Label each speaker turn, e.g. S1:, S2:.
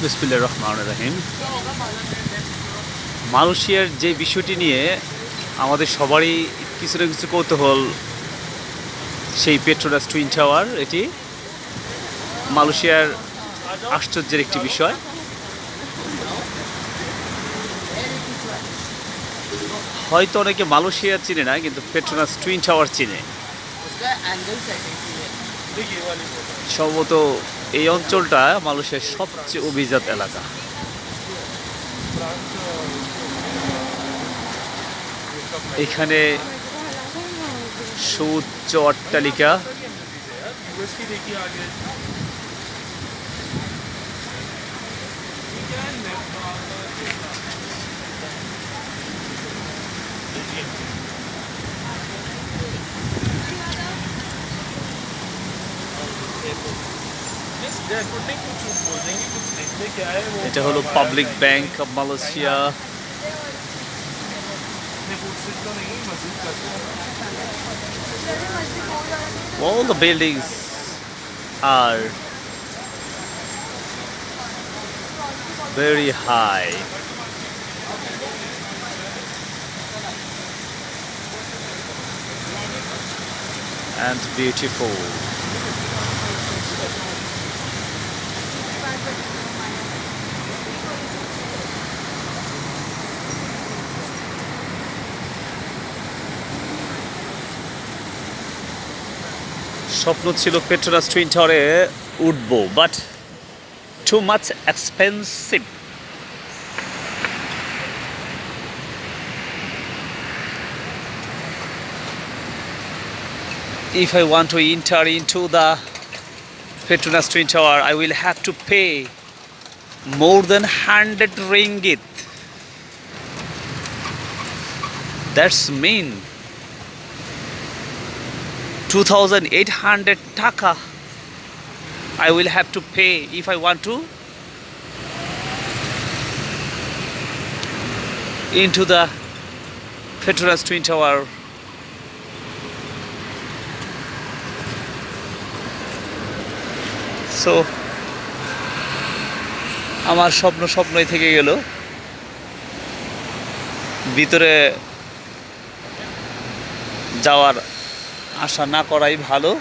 S1: বিসমিল্লাহির রহমানির রহিম। মালয়েশিয়ার যে বিষয়টি নিয়ে আমাদের সবারই কিছু না কিছু কৌতূহল, সেই পেট্রোনাস টুইন টাওয়ার, এটি মালয়েশিয়ার আশ্চর্যের একটি বিষয়। হয়তো অনেকে মালয়েশিয়া চিনে না, কিন্তু পেট্রোনাস টুইন টাওয়ার চিনে। সম্ভবত এই অঞ্চলটা মালয়েশিয়ার সবচেয়ে অভিজাত এলাকা। এখানে সুউচ্চ অট্টালিকা, এটা হলো public bank of Malaysia. All the buildings are very high. And beautiful. স্বপ্ন ছিল পেট্রোনাস টুইন টাওয়ারে উঠবো, but too much expensive. If I want to enter into the Petronas Twin Tower, I will have to pay more than 100 ringgit. That's mean 2,800 taka I will have to pay if I want to into the Petronas Twin Tower. So আমার স্বপ্নই থেকে গেল। ভিতরে যাওয়ার আশা না করাই ভালো।